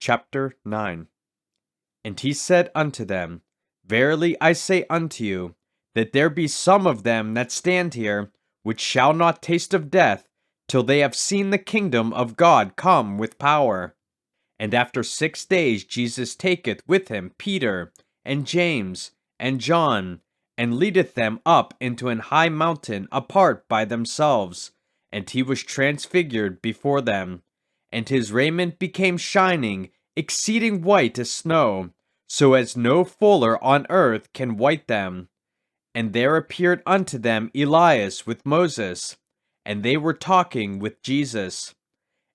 chapter 9. And he said unto them, Verily I say unto you, that there be some of them that stand here, which shall not taste of death, till they have seen the kingdom of God come with power. And after 6 days Jesus taketh with him Peter, and James, and John, and leadeth them up into an high mountain apart by themselves, and he was transfigured before them. And his raiment became shining, exceeding white as snow, so as no fuller on earth can white them. And there appeared unto them Elias with Moses, and they were talking with Jesus.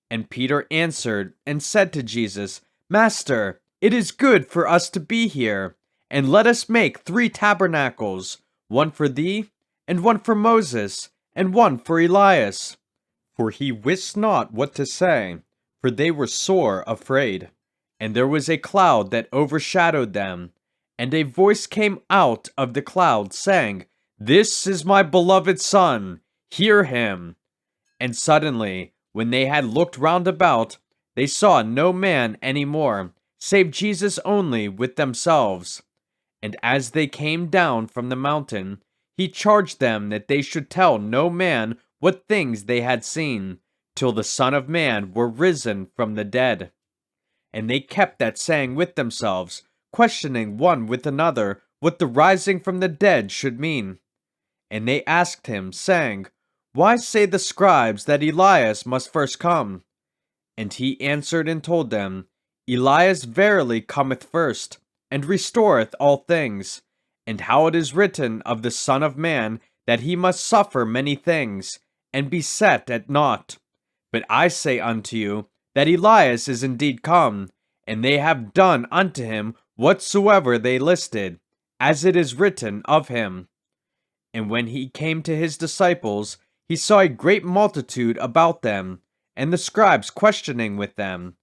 And Peter answered and said to Jesus, Master, it is good for us to be here, and let us make 3 tabernacles, one for thee, and one for Moses, and one for Elias. For he wist not what to say, for they were sore afraid. And there was a cloud that overshadowed them, and a voice came out of the cloud, saying, This is my beloved Son, hear him. And suddenly, when they had looked round about, they saw no man any more, save Jesus only with themselves. And as they came down from the mountain, he charged them that they should tell no man what things they had seen, till the Son of Man were risen from the dead. And they kept that saying with themselves, questioning one with another what the rising from the dead should mean. And they asked him, saying, Why say the scribes that Elias must first come? And he answered and told them, Elias verily cometh first, and restoreth all things, and how it is written of the Son of Man that he must suffer many things, and be set at naught. But I say unto you, that Elias is indeed come, and they have done unto him whatsoever they listed, as it is written of him. And when he came to his disciples, he saw a great multitude about them, and the scribes questioning with them.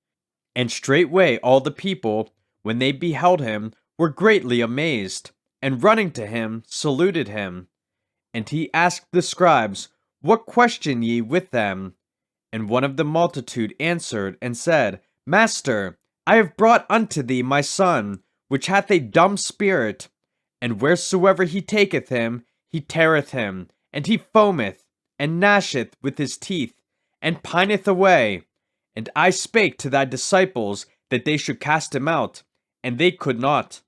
And straightway all the people, when they beheld him, were greatly amazed, and running to him, saluted him. And he asked the scribes, What question ye with them? And one of the multitude answered and said, Master, I have brought unto thee my son, which hath a dumb spirit, and wheresoever he taketh him, he teareth him, and he foameth, and gnasheth with his teeth, and pineth away. And I spake to thy disciples that they should cast him out, and they could not.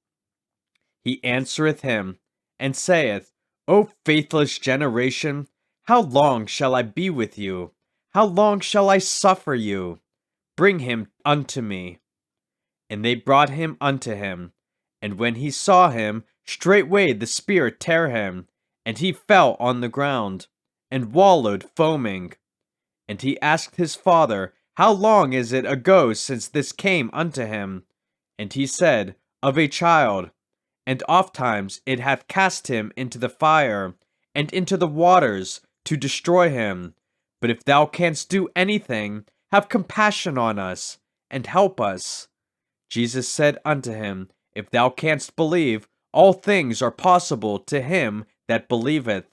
He answereth him, and saith, O faithless generation, how long shall I be with you? How long shall I suffer you? Bring him unto me. And they brought him unto him. And when he saw him, straightway the spirit tare him, and he fell on the ground, and wallowed foaming. And he asked his father, How long is it ago since this came unto him? And he said, Of a child. And ofttimes it hath cast him into the fire, and into the waters, to destroy him. But if thou canst do anything, have compassion on us, and help us. Jesus said unto him, If thou canst believe, all things are possible to him that believeth.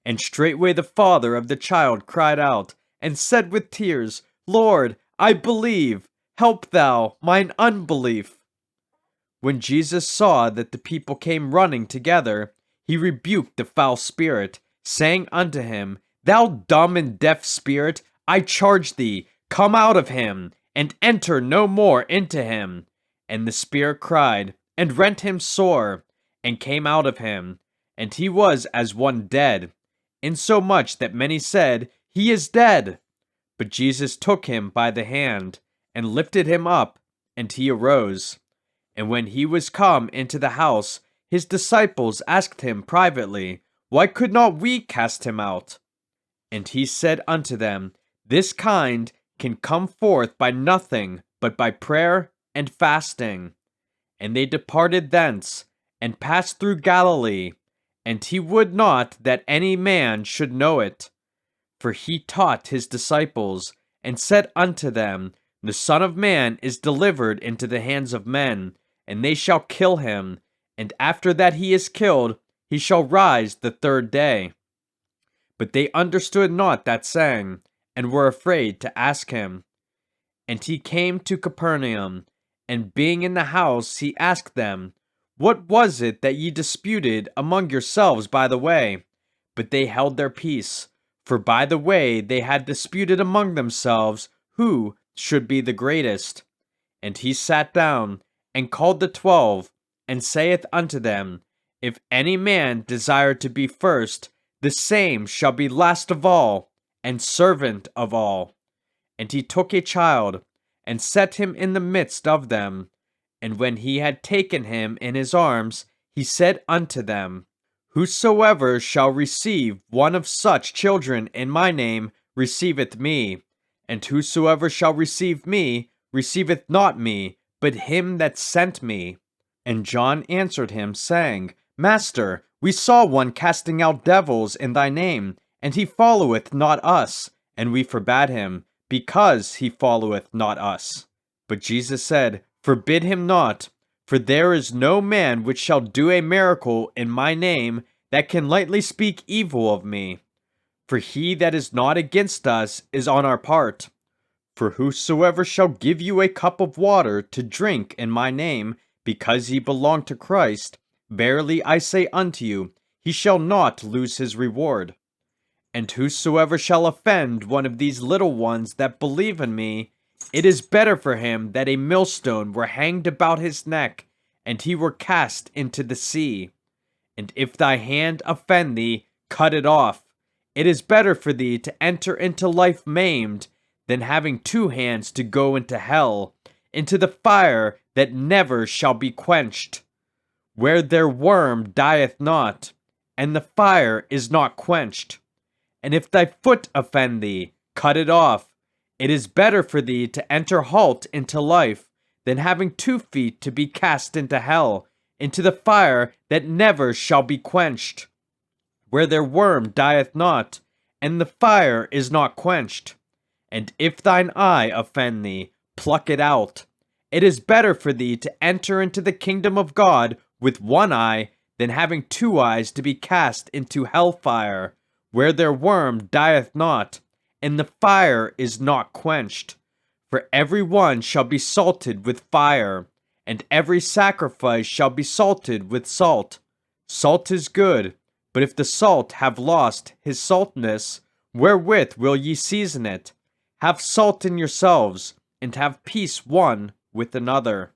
And straightway the father of the child cried out, and said with tears, Lord, I believe, help thou mine unbelief. When Jesus saw that the people came running together, he rebuked the foul spirit, saying unto him, Thou dumb and deaf spirit, I charge thee, come out of him, and enter no more into him. And the spirit cried, and rent him sore, and came out of him. And he was as one dead, insomuch that many said, He is dead. But Jesus took him by the hand, and lifted him up, and he arose. And when he was come into the house, his disciples asked him privately, Why could not we cast him out? And he said unto them, This kind can come forth by nothing but by prayer and fasting. And they departed thence, and passed through Galilee, and he would not that any man should know it. For he taught his disciples, and said unto them, The Son of Man is delivered into the hands of men, and they shall kill him, and after that he is killed, he shall rise the 3rd day. But they understood not that saying, and were afraid to ask him. And he came to Capernaum, and being in the house, he asked them, What was it that ye disputed among yourselves by the way? But they held their peace, for by the way they had disputed among themselves who should be the greatest. And he sat down, and called the 12, and saith unto them, If any man desire to be first, the same shall be last of all, and servant of all. And he took a child, and set him in the midst of them. And when he had taken him in his arms, he said unto them, Whosoever shall receive one of such children in my name receiveth me, and whosoever shall receive me receiveth not me, but him that sent me. And John answered him, saying, Master, we saw one casting out devils in thy name, and he followeth not us, and we forbade him, because he followeth not us. But Jesus said, Forbid him not, for there is no man which shall do a miracle in my name that can lightly speak evil of me. For he that is not against us is on our part. For whosoever shall give you a cup of water to drink in my name, because ye belong to Christ, verily I say unto you, he shall not lose his reward. And whosoever shall offend one of these little ones that believe in me, it is better for him that a millstone were hanged about his neck, and he were cast into the sea. And if thy hand offend thee, cut it off. It is better for thee to enter into life maimed, than having 2 hands to go into hell, into the fire that never shall be quenched, where their worm dieth not, and the fire is not quenched. And if thy foot offend thee, cut it off. It is better for thee to enter halt into life, than having 2 feet to be cast into hell, into the fire that never shall be quenched, where their worm dieth not, and the fire is not quenched. And if thine eye offend thee, pluck it out. It is better for thee to enter into the kingdom of God with 1 eye, than having 2 eyes to be cast into hell fire, where their worm dieth not, and the fire is not quenched. For every one shall be salted with fire, and every sacrifice shall be salted with salt. Salt is good, but if the salt have lost his saltness, wherewith will ye season it? Have salt in yourselves, and have peace one with another.